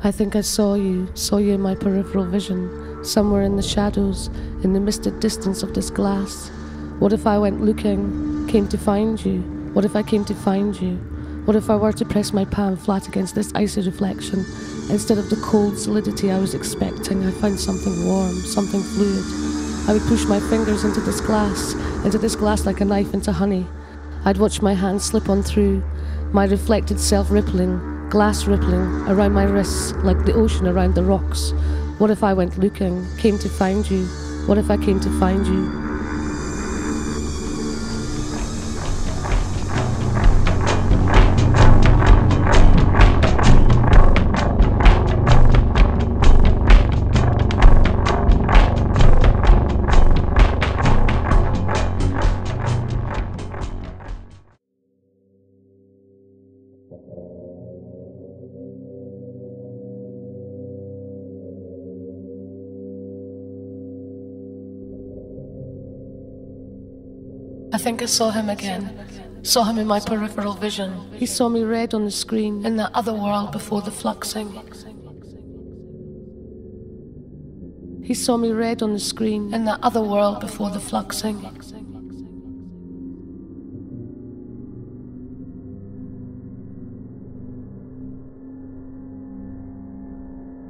I think I saw you in my peripheral vision, somewhere in the shadows, in the misted distance of this glass. What if I went looking, came to find you? What if I came to find you? What if I were to press my palm flat against this icy reflection? Instead of the cold solidity I was expecting, I found something warm, something fluid. I would push my fingers into this glass like a knife into honey. I'd watch my hand slip on through, my reflected self rippling, glass rippling around my wrists like the ocean around the rocks. What if I went looking, came to find you? What if I came to find you? I think I saw him again, saw him in my peripheral vision. He saw me red on the screen, in that other world before the fluxing. He saw me red on the screen, in that other world before the fluxing.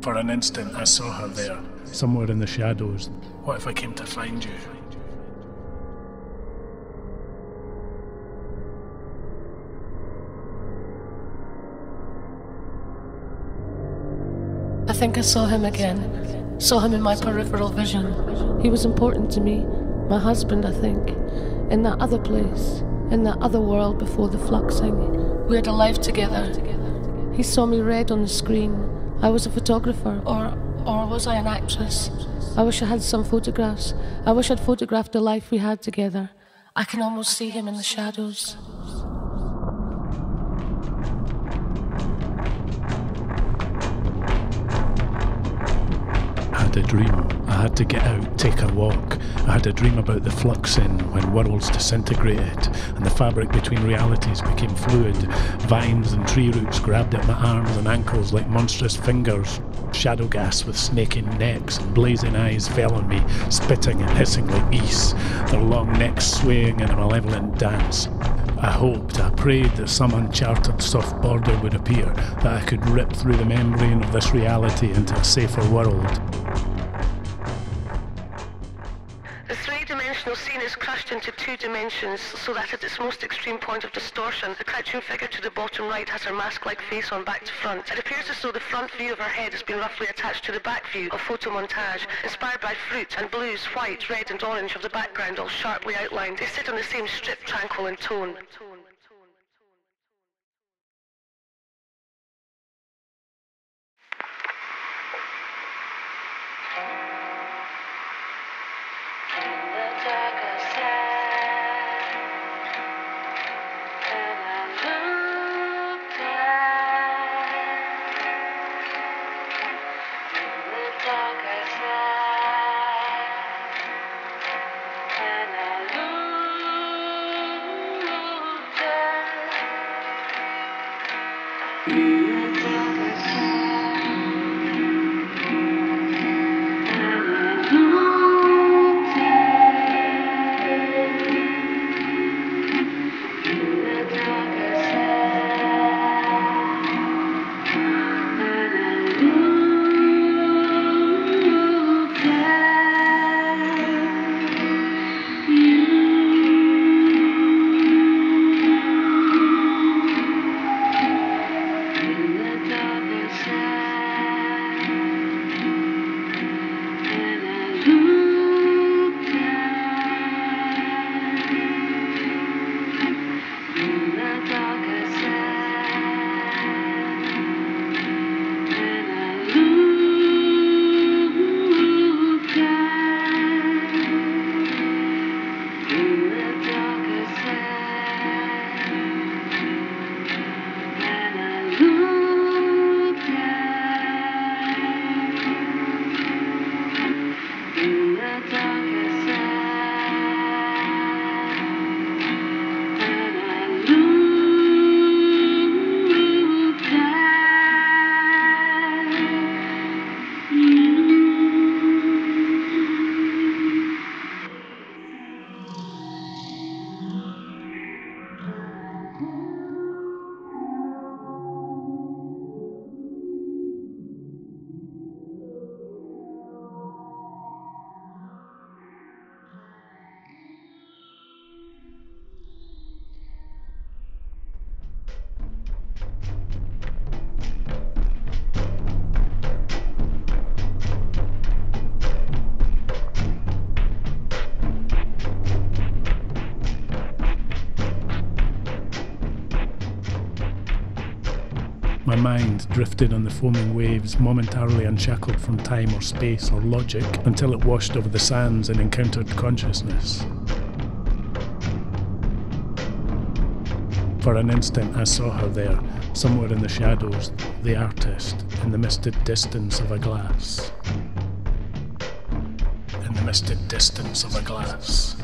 For an instant I saw her there, somewhere in the shadows. What if I came to find you? I think I saw him again, saw him in my peripheral vision. He was important to me, my husband, I think, in that other place, in that other world before the fluxing. We had a life together. He saw me red on the screen. I was a photographer, or was I an actress? I wish I had some photographs. I wish I'd photographed the life we had together. I can almost see him in the shadows. I had a dream. I had to get out, take a walk. I had a dream about the fluxing, when worlds disintegrated and the fabric between realities became fluid. Vines and tree roots grabbed at my arms and ankles like monstrous fingers. Shadow gas with snaking necks and blazing eyes fell on me, spitting and hissing like geese, their long necks swaying in a malevolent dance. I hoped, I prayed that some uncharted soft border would appear, that I could rip through the membrane of this reality into a safer world. The three-dimensional scene is crushed into two dimensions, so that at its most extreme point of distortion, the crouching figure to the bottom right has her mask-like face on back to front. It appears as though the front view of her head has been roughly attached to the back view of photomontage, inspired by fruit and blues, white, red and orange of the background, all sharply outlined. They sit on the same strip, tranquil in tone. My mind drifted on the foaming waves, momentarily unshackled from time or space or logic, until it washed over the sands and encountered consciousness. For an instant I saw her there, somewhere in the shadows, the artist, in the misted distance of a glass. In the misted distance of a glass.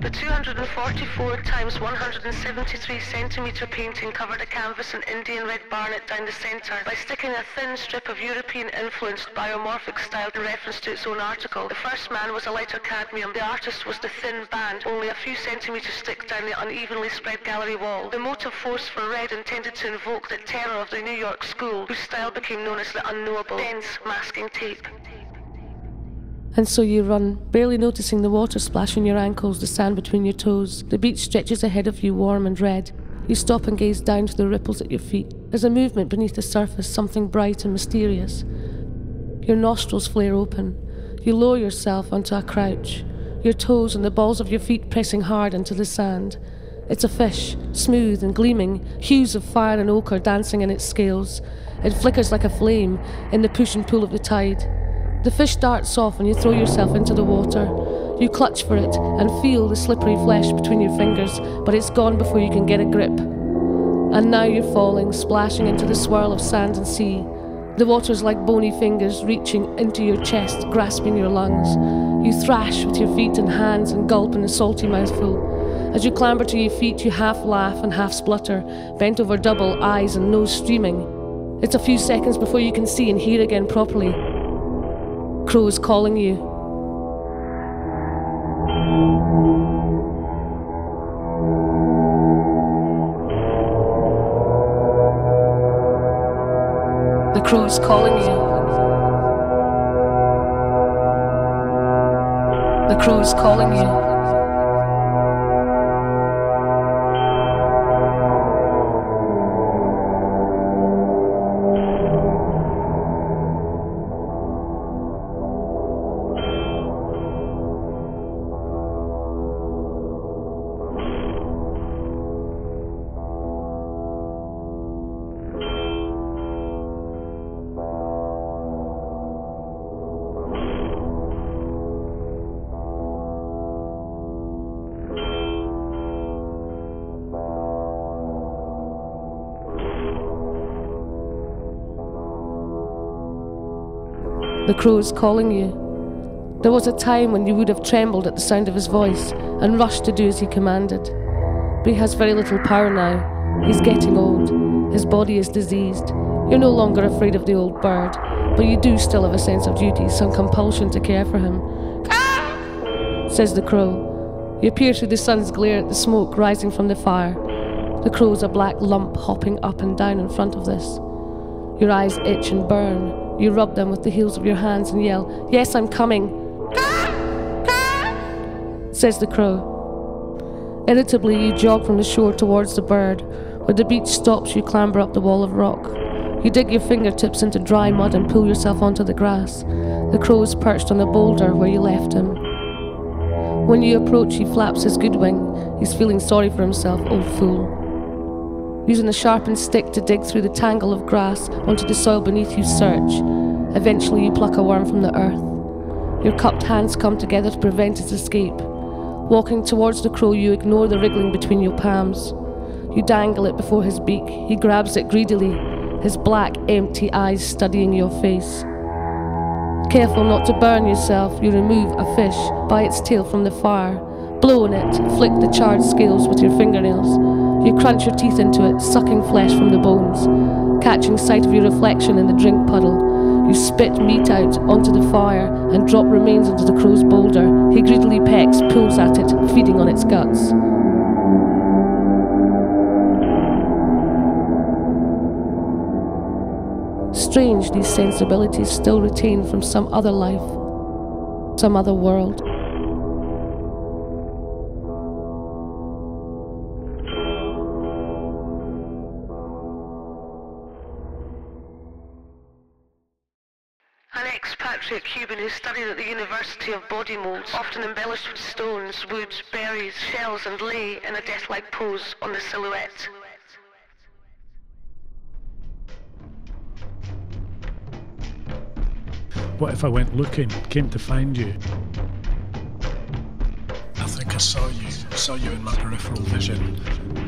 The 244 times 173 centimetre painting covered a canvas in Indian red barnet down the centre. By sticking a thin strip of European-influenced biomorphic style in reference to its own article, the first man was a lighter cadmium. The artist was the thin band, only a few centimetres thick down the unevenly spread gallery wall. The motive force for red intended to invoke the terror of the New York school, whose style became known as the unknowable, dense masking tape. And so you run, barely noticing the water splash on your ankles, the sand between your toes. The beach stretches ahead of you, warm and red. You stop and gaze down to the ripples at your feet. There's a movement beneath the surface, something bright and mysterious. Your nostrils flare open. You lower yourself onto a crouch, your toes and the balls of your feet pressing hard into the sand. It's a fish, smooth and gleaming, hues of fire and ochre dancing in its scales. It flickers like a flame in the push and pull of the tide. The fish darts off and you throw yourself into the water. You clutch for it and feel the slippery flesh between your fingers, but it's gone before you can get a grip. And now you're falling, splashing into the swirl of sand and sea. The water's like bony fingers reaching into your chest, grasping your lungs. You thrash with your feet and hands and gulp in a salty mouthful. As you clamber to your feet, you half laugh and half splutter, bent over double, eyes and nose streaming. It's a few seconds before you can see and hear again properly. Crows calling you. The crows calling you. The crows calling you. The crows calling you. There was a time when you would have trembled at the sound of his voice and rushed to do as he commanded. But he has very little power now. He's getting old. His body is diseased. You're no longer afraid of the old bird, but you do still have a sense of duty, some compulsion to care for him. "Caw!" says the crow. You peer through the sun's glare at the smoke rising from the fire. The crow's a black lump hopping up and down in front of this. Your eyes itch and burn. You rub them with the heels of your hands and yell, "Yes, I'm coming." "Caw! Caw!" says the crow. Irritably, you jog from the shore towards the bird. Where the beach stops, you clamber up the wall of rock. You dig your fingertips into dry mud and pull yourself onto the grass. The crow is perched on the boulder where you left him. When you approach, he flaps his good wing. He's feeling sorry for himself, old fool. Using a sharpened stick to dig through the tangle of grass onto the soil beneath you, search. Eventually you pluck a worm from the earth. Your cupped hands come together to prevent its escape. Walking towards the crow, you ignore the wriggling between your palms. You dangle it before his beak. He grabs it greedily, his black, empty eyes studying your face. Careful not to burn yourself, you remove a fish by its tail from the fire. Blow on it, flick the charred scales with your fingernails. You crunch your teeth into it, sucking flesh from the bones. Catching sight of your reflection in the drink puddle, you spit meat out onto the fire and drop remains into the crow's boulder. He greedily pecks, pulls at it, feeding on its guts. Strange, these sensibilities still retained from some other life, some other world. An expatriate Cuban who studied at the University of Body Molds, often embellished with stones, wood, berries, shells, and lay in a death-like pose on the silhouette. What if I went looking, came to find you? I think I saw you in my peripheral vision,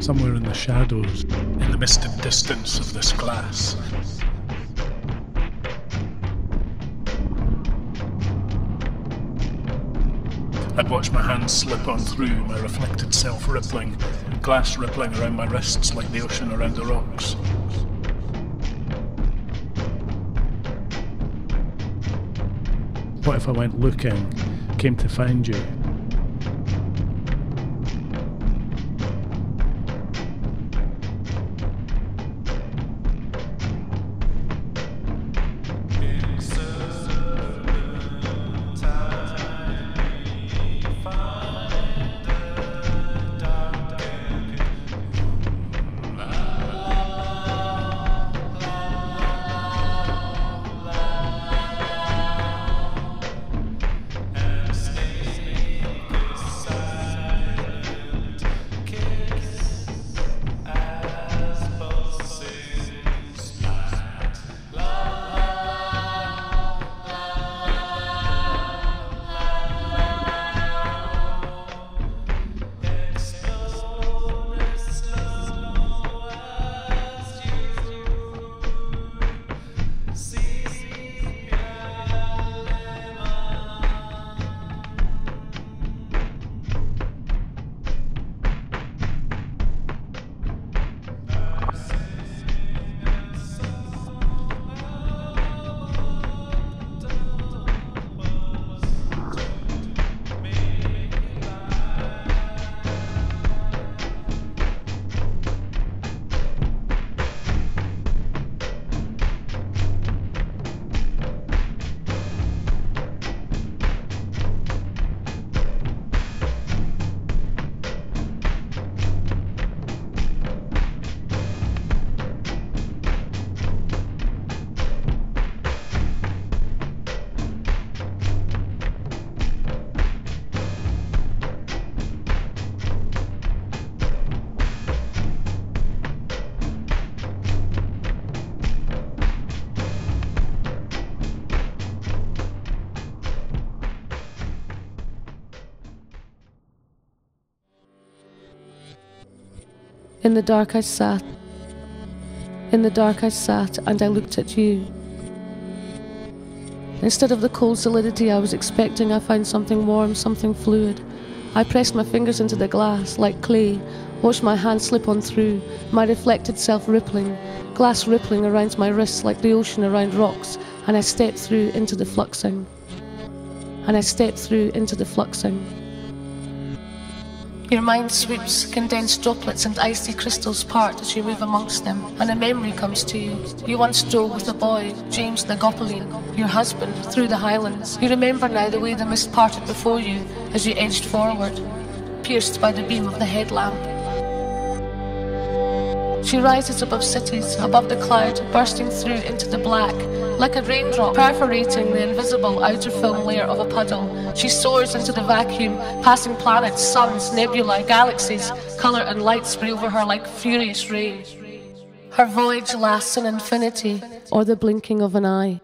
somewhere in the shadows, in the misted distance of this glass. I'd watch my hands slip on through, my reflected self rippling, glass rippling around my wrists like the ocean around the rocks. What if I went looking, came to find you? In the dark I sat. In the dark I sat and I looked at you. Instead of the cold solidity I was expecting, I found something warm, something fluid. I pressed my fingers into the glass, like clay, watched my hand slip on through, my reflected self rippling, glass rippling around my wrists like the ocean around rocks, and I stepped through into the fluxing. And I stepped through into the fluxing. Your mind swoops, condensed droplets and icy crystals part as you move amongst them, and a memory comes to you. You once drove with a boy, James the Gopoline, your husband, through the highlands. You remember now the way the mist parted before you as you edged forward, pierced by the beam of the headlamp. She rises above cities, above the cloud, bursting through into the black, like a raindrop perforating the invisible outer film layer of a puddle. She soars into the vacuum, passing planets, suns, nebulae, galaxies. Colour and light spray over her like furious rain. Her voyage lasts an infinity, or the blinking of an eye.